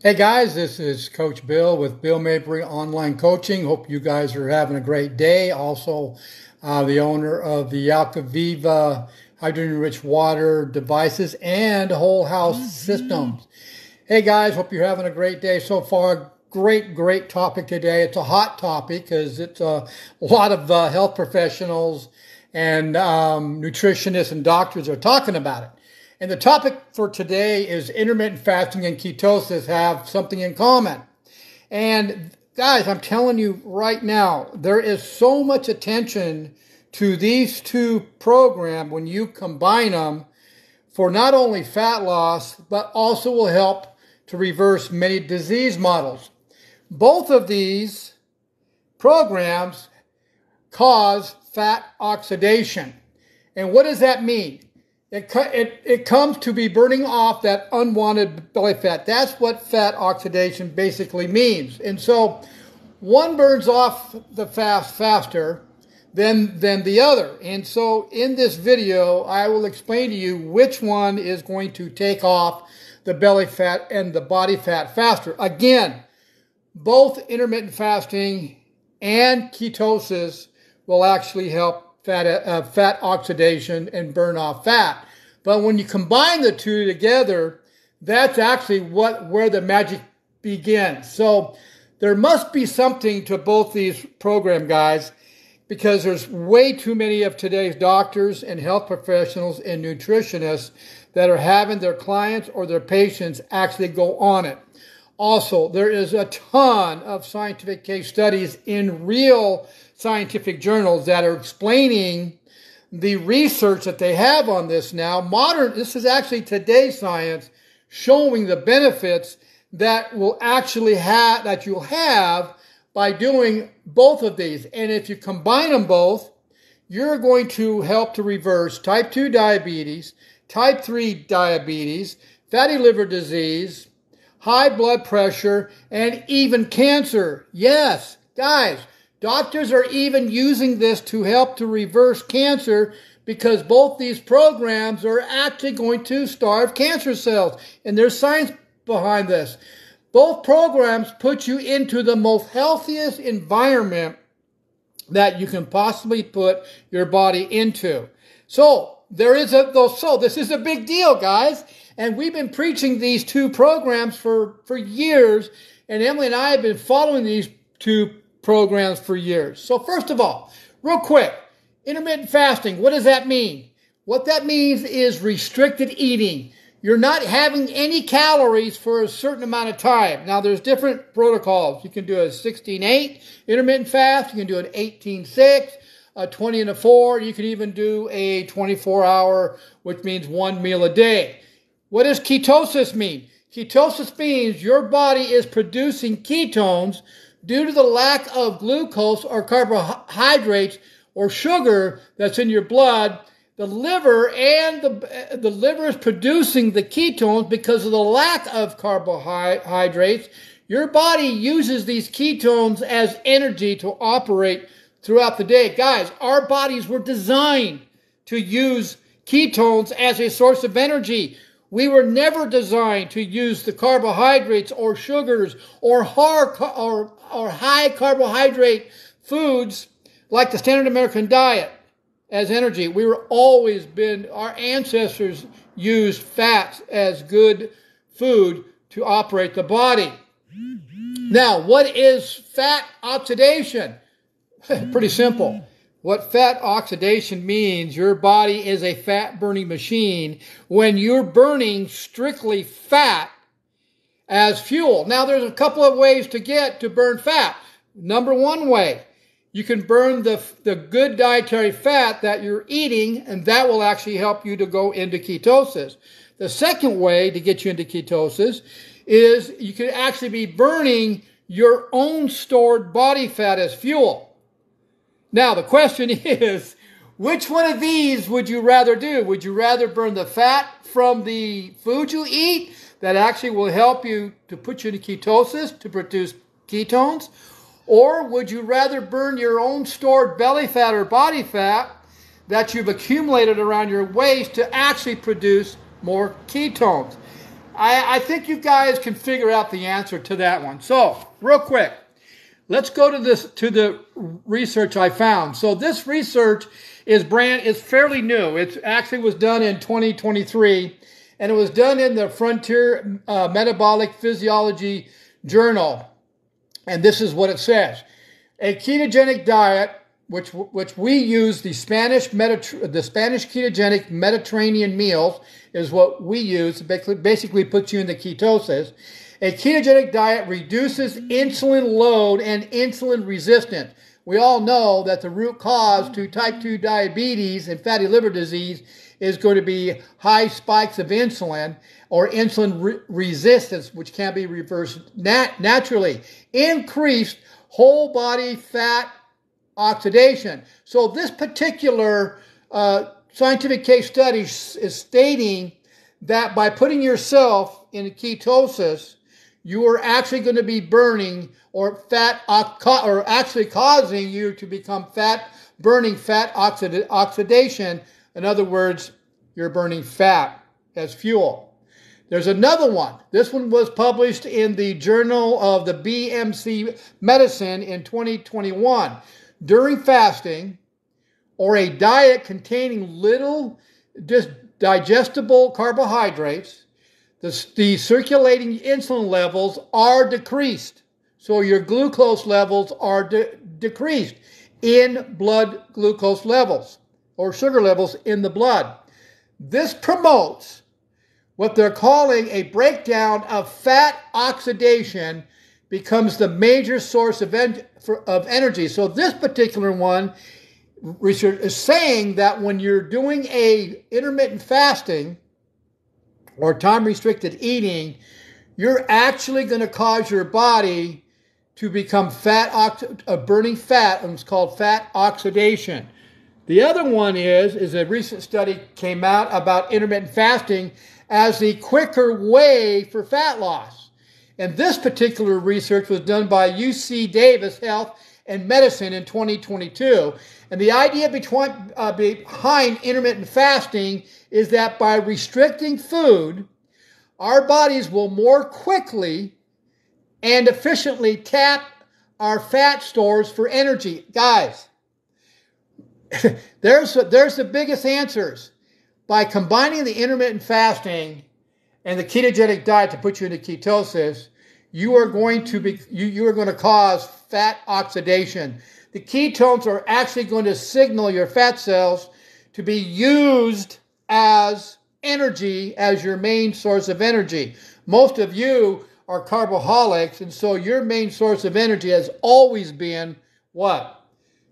Hey guys, this is Coach Bill with Bill Mabry Online Coaching. Hope you guys are having a great day. Also, the owner of the Alkaviva hydrogen-rich water devices and whole house systems. Hey guys, hope you're having a great day so far. Great topic today. It's a hot topic because it's a lot of health professionals and nutritionists and doctors are talking about it. And the topic for today is intermittent fasting and ketosis have something in common. And guys, I'm telling you right now, there is so much attention to these two programs when you combine them for not only fat loss, but also will help to reverse many disease models. Both of these programs cause fat oxidation. And what does that mean? It comes to be burning off that unwanted belly fat. That's what fat oxidation basically means. And so one burns off the fat faster than the other. And so in this video, I will explain to you which one is going to take off the belly fat and the body fat faster. Again, both intermittent fasting and ketosis will actually help fat oxidation and burn off fat. But when you combine the two together, that's actually where the magic begins. So there must be something to both these program guys, because there's way too many of today's doctors and health professionals and nutritionists that are having their clients or their patients actually go on it. Also, there is a ton of scientific case studies in real scientific journals that are explaining the research that they have on this now. This is actually today's science showing the benefits that you'll have by doing both of these. And if you combine them both, you're going to help to reverse type 2 diabetes, type 3 diabetes, fatty liver disease, high blood pressure, and even cancer. Yes, guys, doctors are even using this to help to reverse cancer because both these programs are actually going to starve cancer cells. And there's science behind this. Both programs put you into the most healthiest environment that you can possibly put your body into. So this is a big deal, guys. And we've been preaching these two programs for years. And Emily and I have been following these two programs for years. So first of all, real quick, intermittent fasting, what does that mean? What that means is restricted eating. You're not having any calories for a certain amount of time. Now, there's different protocols. You can do a 16-8 intermittent fast. You can do an 18-6, a 20-4. You can even do a 24-hour, which means one meal a day. What does ketosis mean? Ketosis means your body is producing ketones due to the lack of glucose or carbohydrates or sugar that's in your blood. The liver is producing the ketones because of the lack of carbohydrates. Your body uses these ketones as energy to operate throughout the day. Guys, our bodies were designed to use ketones as a source of energy. We were never designed to use the carbohydrates or sugars or high carbohydrate foods like the standard American diet as energy. Our ancestors used fats as good food to operate the body. Now, what is fat oxidation? Pretty simple. What fat oxidation means, your body is a fat-burning machine when you're burning strictly fat as fuel. Now, there's a couple of ways to burn fat. Number one way, you can burn the good dietary fat that you're eating, and that will actually help you to go into ketosis. The second way to get you into ketosis is you can actually be burning your own stored body fat as fuel. Now, the question is, which one of these would you rather do? Would you rather burn the fat from the food you eat that actually will help you to put you into ketosis to produce ketones? Or would you rather burn your own stored belly fat or body fat that you've accumulated around your waist to actually produce more ketones? I think you guys can figure out the answer to that one. So, real quick, let's go to the research I found. So this research is fairly new. It actually was done in 2023, and it was done in the Frontier Metabolic Physiology Journal. And this is what it says: a ketogenic diet, which we use, the Spanish ketogenic Mediterranean meals is what we use. Basically puts you into ketosis. A ketogenic diet reduces insulin load and insulin resistance. We all know that the root cause to type 2 diabetes and fatty liver disease is going to be high spikes of insulin or insulin resistance, which can be reversed naturally. Increased whole body fat oxidation. So this particular scientific case study is stating that by putting yourself in ketosis, you are actually going to be burning or actually causing you to become burning fat oxidation. In other words, you're burning fat as fuel. There's another one. This one was published in the Journal of the BMC Medicine in 2021. During fasting or a diet containing little digestible carbohydrates, the circulating insulin levels are decreased. So your glucose levels are decreased in blood glucose levels or sugar levels in the blood. This promotes what they're calling a breakdown of fat oxidation, becomes the major source of energy. So this particular one, research is saying that when you're doing a intermittent fasting or time-restricted eating, you're actually going to cause your body to become burning fat, and it's called fat oxidation. The other one is a recent study came out about intermittent fasting as the quicker way for fat loss. And this particular research was done by UC Davis Health and Medicine in 2022. And the idea behind intermittent fasting is that by restricting food, our bodies will more quickly and efficiently tap our fat stores for energy. Guys, there's the biggest answers. By combining the intermittent fasting and the ketogenic diet to put you into ketosis, you are going to cause fat oxidation. The ketones are actually going to signal your fat cells to be used as energy, as your main source of energy. Most of you are carboholics, and so your main source of energy has always been what?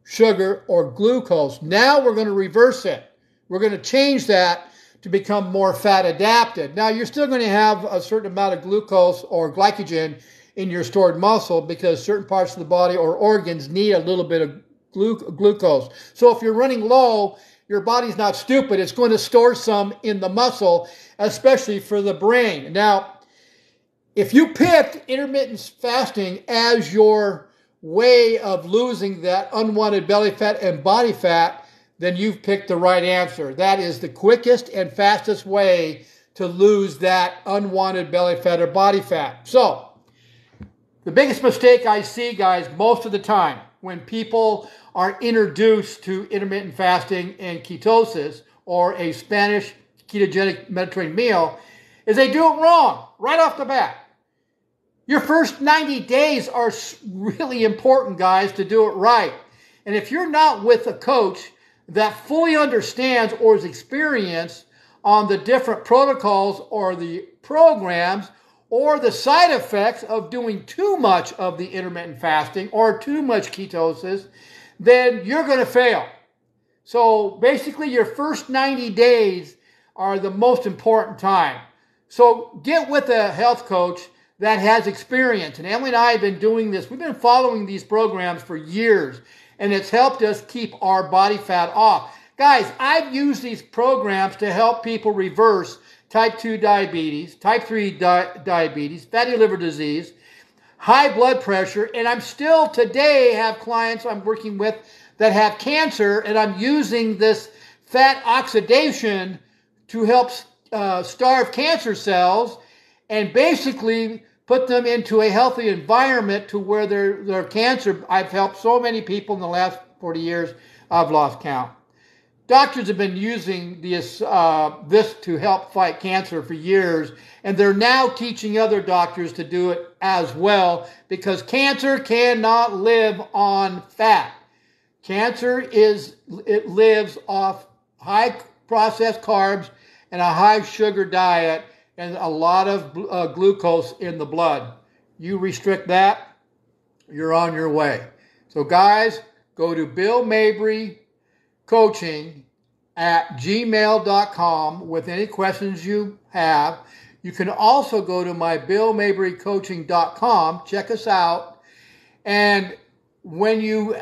Sugar or glucose. Now we're going to reverse it. We're going to change that to become more fat adapted. Now, you're still going to have a certain amount of glucose or glycogen in your stored muscle because certain parts of the body or organs need a little bit of glucose. So if you're running low, your body's not stupid. It's going to store some in the muscle, especially for the brain. Now, if you picked intermittent fasting as your way of losing that unwanted belly fat and body fat, then you've picked the right answer. That is the quickest and fastest way to lose that unwanted belly fat or body fat. So, the biggest mistake I see, guys, most of the time when people are introduced to intermittent fasting and ketosis or a Spanish ketogenic Mediterranean meal is they do it wrong right off the bat. Your first 90 days are really important, guys, to do it right. And if you're not with a coach that fully understands or is experienced on the different protocols or the programs or the side effects of doing too much of the intermittent fasting or too much ketosis, then you're going to fail. So basically your first 90 days are the most important time. So get with a health coach that has experience. And Emily and I have been doing this. We've been following these programs for years, and it's helped us keep our body fat off. Guys, I've used these programs to help people reverse type 2 diabetes, type 3 diabetes, fatty liver disease, high blood pressure, and I'm still today have clients I'm working with that have cancer, and I'm using this fat oxidation to help starve cancer cells and basically put them into a healthy environment to where their cancer. I've helped so many people in the last 40 years, I've lost count. Doctors have been using this to help fight cancer for years, and they're now teaching other doctors to do it as well, because cancer cannot live on fat. Cancer lives off high processed carbs and a high sugar diet and a lot of glucose in the blood. You restrict that, you're on your way. So guys, go to billmabrycoaching@gmail.com with any questions you have. You can also go to my billmabrycoaching.com. Check us out. And when you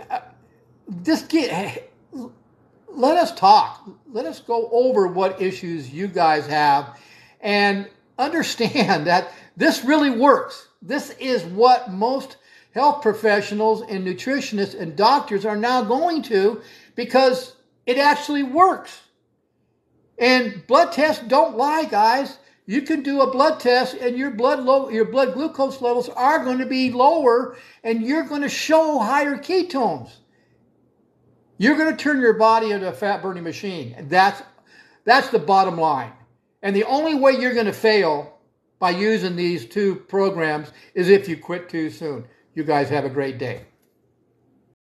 let us talk. Let us go over what issues you guys have and understand that this really works. This is what most health professionals and nutritionists and doctors are now going to, because it actually works. And blood tests don't lie, guys. You can do a blood test and your blood glucose levels are going to be lower, and you're going to show higher ketones. You're going to turn your body into a fat-burning machine. And that's the bottom line. And the only way you're going to fail by using these two programs is if you quit too soon. You guys have a great day.